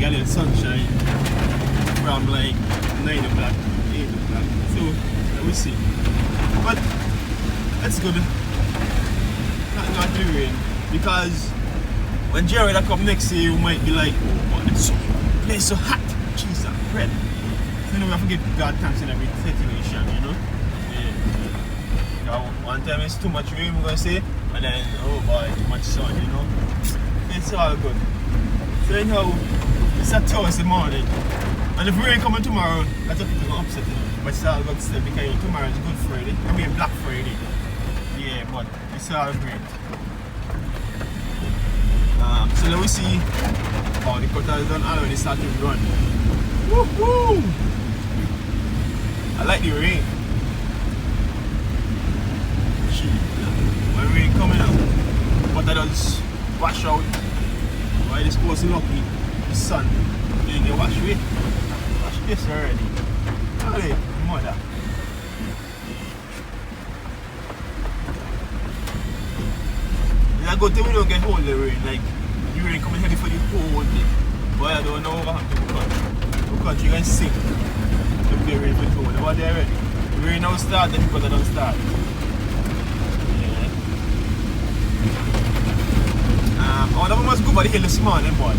get a little sunshine from like 9 o'clock, 8 o'clock. So let me see. But that's good. Not the rain. Because when Jerry come next year, you might be like, oh, it's so hot. Cheese and bread. So you know, we have to give God thanks in every situation, you know? Yeah. One time it's too much rain, we're going to say, and then, oh boy, too much sun, you know? It's all good. So anyhow, it's a Thursday morning. And if rain coming tomorrow, that's what people are upset, you know? But it's all good still because tomorrow is Good Friday. I mean Black Friday. Yeah, but it's all great. So let me see. Oh, the cutter is done already started to run. Woohoo! I like the rain. When rain coming out, but that does wash out. Why this course is lucky? The sun. Then they wash away. Wash this already. Holy mother. It's a good thing we don't get hold of the rain. Like the rain coming heavy for the whole day. But I don't know what happened to the country. The country can sink. If they rain for the whole day. But they're ready. The rain now start, then because they don't start. I wonder if we must go by the hill this morning, boy.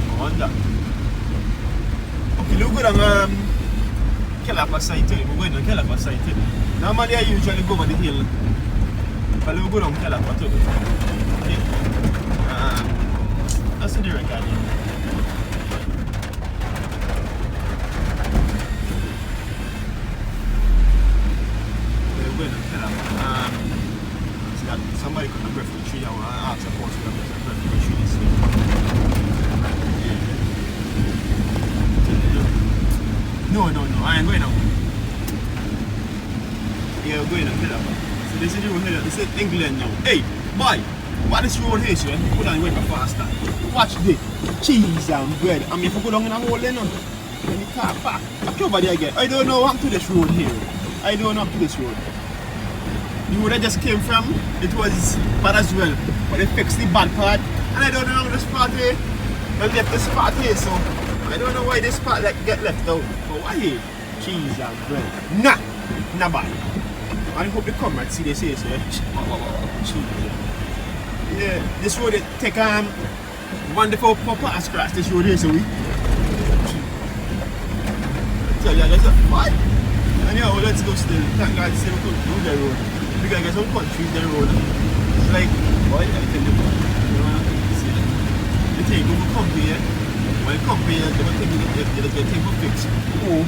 I wonder. Okay, look good on Kelapa side today. We're going on Kelapa side today. Normally I usually go by the hill. But we'll go on Kelapa too. Okay. That's the record. We're going on Kelapa. Somebody could have breath for the tree. I want to ask a course who have breath for the tree this week. No, I ain't going now. Yeah, we're going now. So this is the road here. This is England now. Hey, boy, what is road here, sir? Put on the way faster. Watch this. Cheese and bread. I mean, if we go down in a hole then, when the car park, I come over there again. I don't know what to this road here. I don't know up to this road. The road I just came from, it was bad as well. But they fixed the bad part. And I don't know this part here. They left this part here, so I don't know why this part like get left out. But why here? Cheese and bread. Nah bad. I hope they come and see this here, so cheese. Yeah, this road it take wonderful proper scratch this road here, so we tell you guys why? Anyhow, let's go still. Thank God still we could do the road. We gotta get some countries the road. It's like, boy, I tell you, see that? The thing will come here. When it come here, they will take the thing will fix. Oh.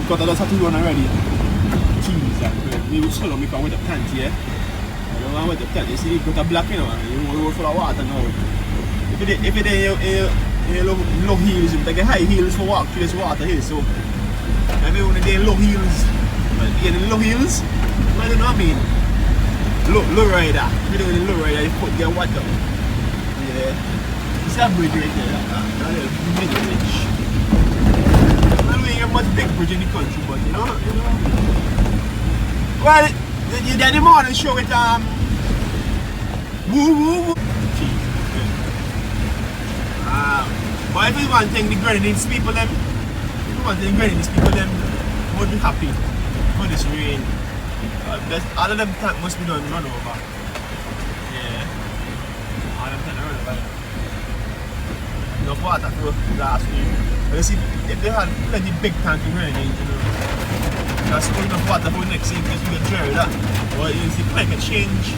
Because I just have to run already. Cheese and bread. We will swallow me from with the plant here. I don't want with the plant. You see, you got a black, you know, you roll full of water now. If it in low heels, you take a high heels for walk through this water here, so everyone in low heels. But in low heels, I don't know what I mean. Low rider. If you're doing the low rider, you put your water. Yeah. It's a bridge right there. That's a big bridge. I don't think you have much big bridge in the country, but you know. Well, you did the morning show with woo. But if you want to think the Grenadines people them, would be happy for this rain. All of them tank must be done run over. Yeah. All of them tank run over. Enough water for last week. But you see, if they had plenty big tank in Grenadines, you know, that's enough water for next year because we get dry that. But you see, climate change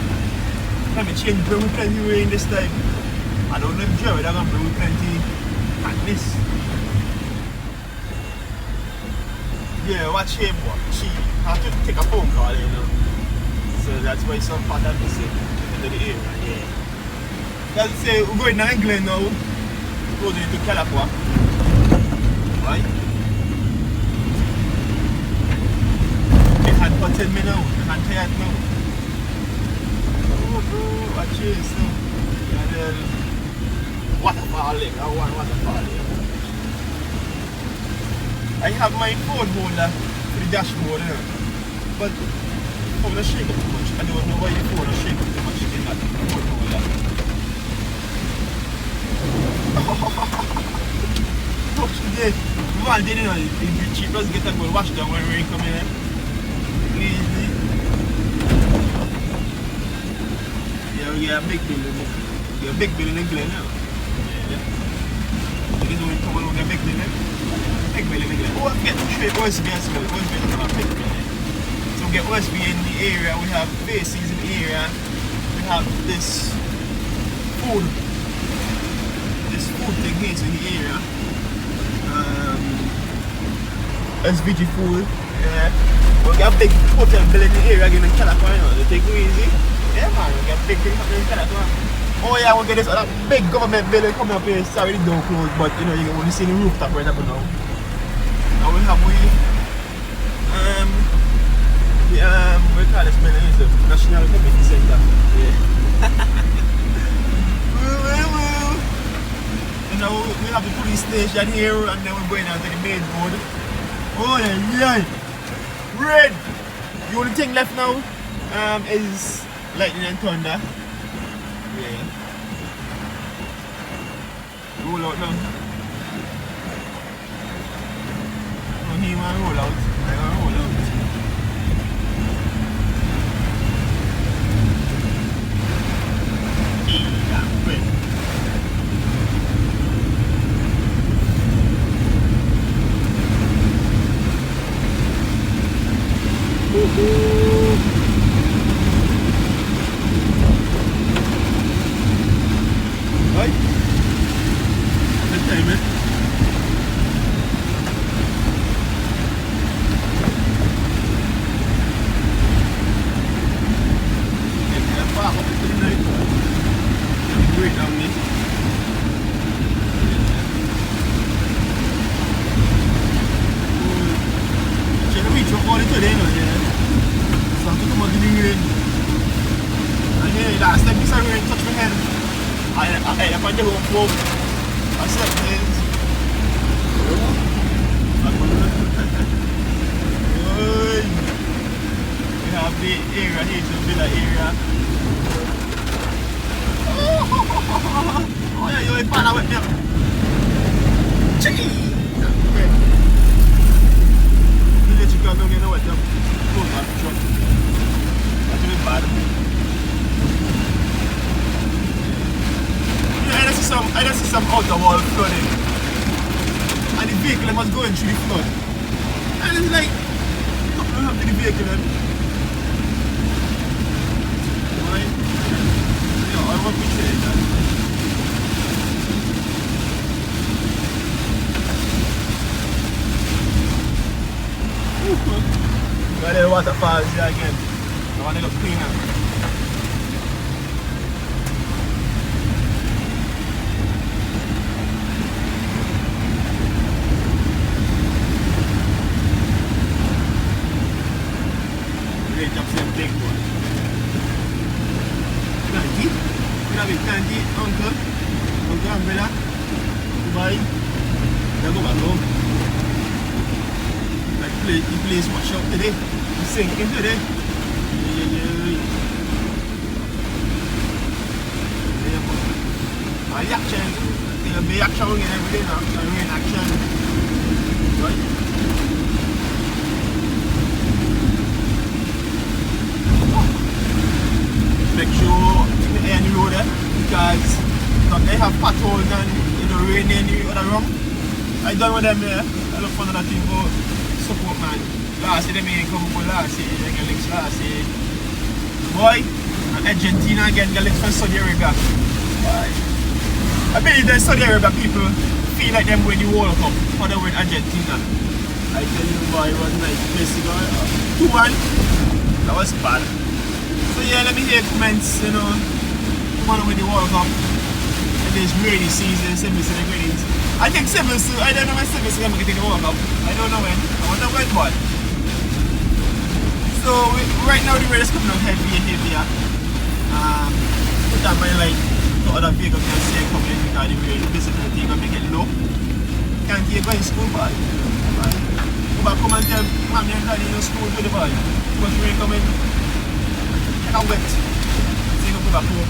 bring with plenty rain this time. I don't know if dry they're gonna bring with plenty hotness. Yeah, watch him, she have to take a phone call, you know. So that's why some part of this into the area, yeah. Because say we're going to England now, we're going to Calapa. Right? They had put me now, they had tired now. Watch this, so. And then waterfall lake, I want waterfall lake. I have my phone holder for the dashboard here, but the phone is shaking too much. I don't know why the phone is shaking too much in that phone holder. advantage, you know, the cheap does get a good wash down when rain come in. Easy. Yeah, we get a big building. We get a big building in Glen now. Yeah. You know when you come along, we get a big building. Big building in Glen. Oh, we get straight OSB as well. OSB is a big building. So we get OSB in the area, we have faces in the area, we have this food. This food thing here in the area. SVG food. Yeah. We got a big hotel building in the area again in California. They take it easy. Yeah man, we got big things happening in California. Oh yeah, we get this other big government building coming up here. Sorry the door closed, but you know you can only see the rooftop right up now. And we have we call this building is the National Community Center. Yeah. You know, we have the police station here and then we're going out to the main road. Oh yeah, red! The only thing left now is lightning and thunder. Yeah. Roll out now. No, he want to roll out. I want to roll out. Yeah, red. Right? Good time, man. Great down there. C'è la bici fuori terreno, sta tutto molto di rain. Last time this rain touched my head. I find the home floor. I said this. We have the area here, the villa area. Oh yeah, you're fine with them. Chicky! You let you go, don't get no wet them. Go back to truck. That's really bad. Yeah, I just see some outer wall flooding. And the vehicle was going through the flood. And it's like, don't have to the vehicle then. Right? Yeah, I want to say that. Got the waterfalls here again. I want to look cleaner. Great job, same big one. Candy? You have a candy, uncle? Uncle umbrella? Dubai? Now go back home. The place wash up today, it's sinking today. Yeah. Action, there'll be action again every day now, rain action. Right? Make sure the air in the road because they have potholes and rain in the other room. I done with them there, I look for another thing for support man. Last year they come for last year, they get links last year. Boy, and Argentina again get links from Saudi Arabia. Boy. I believe that Saudi Arabia people feel like them when you World Cup, other with Argentina. I tell you boy, it was nice place to go. 2-1, that was bad. So yeah, let me hear comments, you know, want to win the World Cup. And there's rainy season, semi-season Grenadines. I think I don't know when Simmons is going to get in the World Cup. I don't know when. I wonder when, but. So, right now the rain is coming out heavier and heavier. Put that my light so other vehicles can see it coming because the rain visibility is going to make it low. Can't keep going to school, boy. Go back come and tell mommy and daddy in school to the boy. Because the rain coming, get a wet. So you can go back home.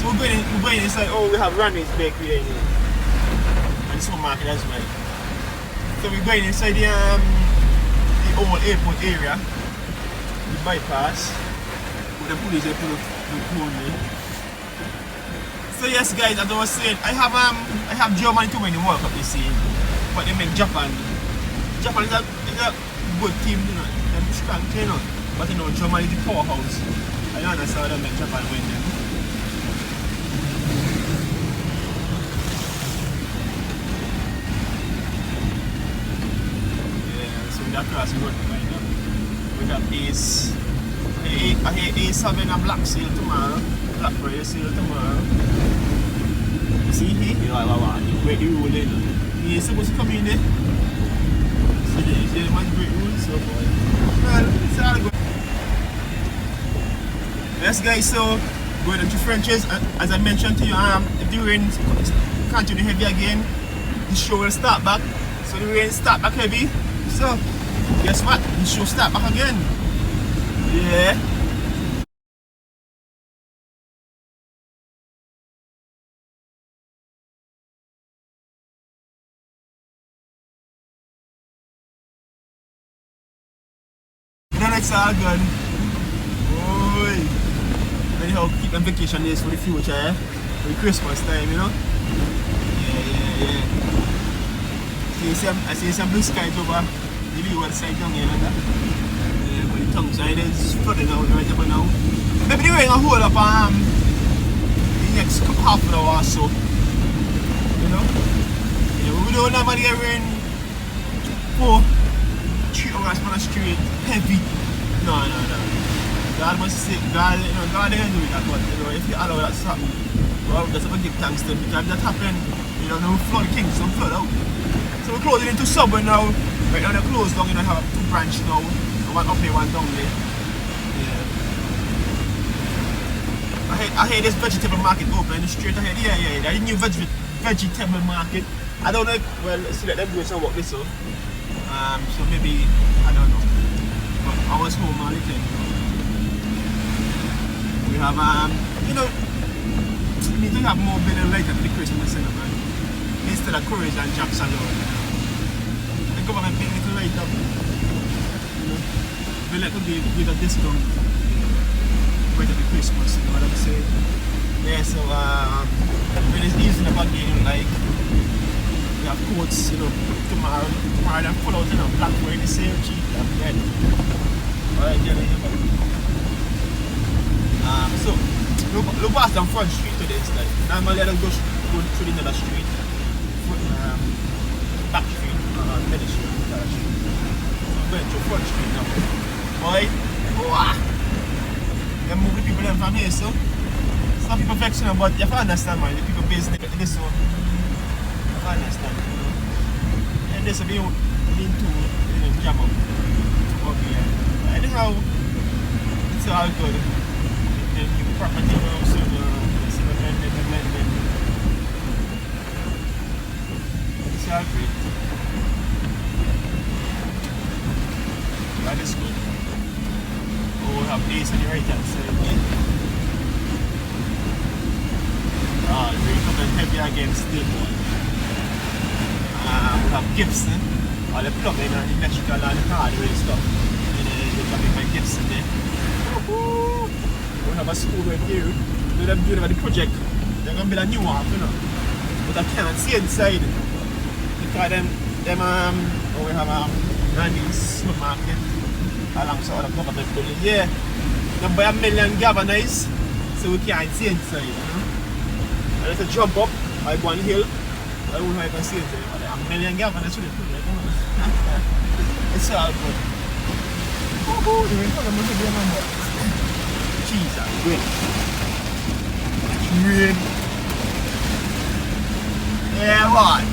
We're going inside. Oh, we have Randy's bakery in here. and supermarket as well. So we're going inside the old airport area, the bypass, with the police they pull me. So yes guys, as I was saying, I have Germany to win the World Cup this year, but they make Japan. Japan is a good team, you know, they're strong, you know, but you know Germany is the powerhouse. I don't understand how they make Japan win them. Across the road right now. We got I hear A7 and Black Seal tomorrow. Black Prayer Seal tomorrow. You see here? You know, you break the rule in. He is supposed to come in there. See the man break rules, so boy. Well, it's all good. Yes guys, so going into Frenches, as I mentioned to you, if the rain continue heavy again, the show will start back. So the rain start back heavy. So guess what? The show start back again. Yeah. Then it's all good. Boy. Anyhow, keep them vacation days for the future, eh? For the Christmas time, you know? Yeah. I see some blue skies over the leeward side down here, like that. Yeah, but the tongue side is flooding out right up now. Maybe the rain will hold up the next half an hour or so. You know? Yeah, we don't have any rain for 3 hours on the street, heavy. No. God must say, God, you know, God ain't doing that, but you know, if you allow that to happen, well, that's a give thanks to them, because if that happen, you know, no flood Kingston flood out. So we're closing into Subway now. Right now they're closed down, you know, have 2 branches now. One up here, one down there. Yeah. I hear this vegetable market open straight ahead. Yeah. The new vegetable market. I don't know, well, see that them doing some work this so. So maybe, I don't know. But I was home all weekend. We have, you know, we need to have more building light at the Christmas cinema. Instead of courage and jobs alone. The government paying it right up. You know, we let them give a discount right at the Christmas, you know what I'm saying? Yeah, so when it's easy about getting like we have coats, you know, tomorrow they pull out, you know, black wearing the same cheap and red. Alright, so look past on Front Street today, it's like normally I don't go through the other street. Back street, Middle Street, so I'm going to Front Street now. Boy, they move the people them from here, so it's not people vexing them, but you have to understand, man, the people business this one. You have to understand, you know. And this will be into, you know, jam up here. Anyhow, it's all good. The new property now, so it's amending. It's all great. That is good. Oh, we have days on the right hand side. The rain coming heavy against still one. We have Gibson, all the plumbing and the electrical and the hardware stuff. And they're coming by Gibson there. We have a school right here. They're doing about the project. They're going to build a new one, you know. But I can't see inside. Because we have Grenadines supermarket alongside the government building. Yeah, they buy 1 million galvanized, so we can't see inside. You know? And it's a jump up by one hill. I don't know if I can see it. But 1 million galvanized with it. It's all good. The rain color must be on more. Jesus, rain. Rain. Yeah, what?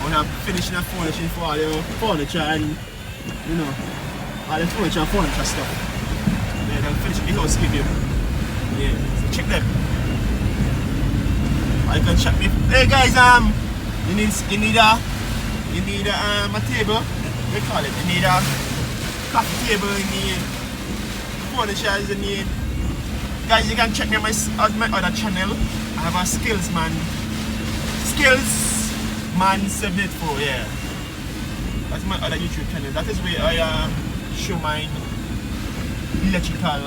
I'm finishing the furniture for all the furniture and, you know, all the furniture stuff. Then I'm finishing the housekeeping. Yeah, so check them. I can check me. Hey guys, you need a table. What do you call it? You need a coffee table. You need furniture. You need. Guys, you can check me on my other channel. I have a Skillsman Skills Man 74, yeah. That's my other YouTube channel. That is where I show my electrical,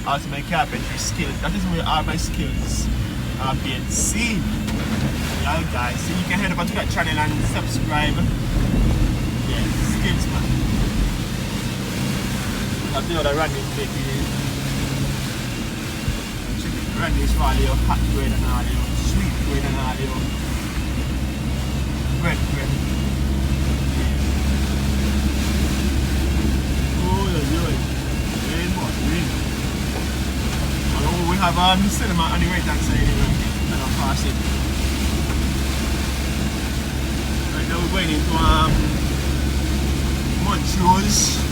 also my carpentry skills. That is where all my skills are being seen. Yeah, guys, so you can head over to that channel and subscribe. Yeah, Skills Man. That's the other running baby. Running for all your hot bread and all your sweet bread and all your bread. Oh, yeah. Rain. We have cinema on the right hand side anyway, and I'm passing. Right now we're going into Montrose.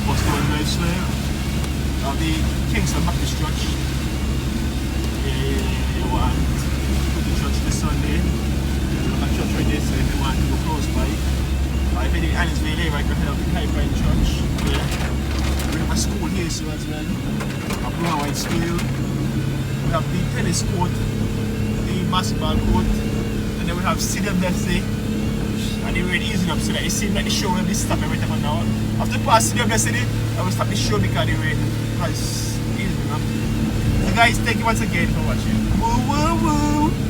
Bus going very slow. Of the Kingston Baptist Church. You want to the church this Sunday. You have a church right there, so if you want to go close by. If any Annisville area, you can help the Pipeline Church. Yeah. We have a school here so as well. A blue and white school. We have the tennis court, the basketball court, and then we have CWFC. And they were easing up so that it seemed like the show will be stopped every time now. After past CWFC, I will stop the show because they were easing up. So guys, thank you once again for watching. Woo woo woo!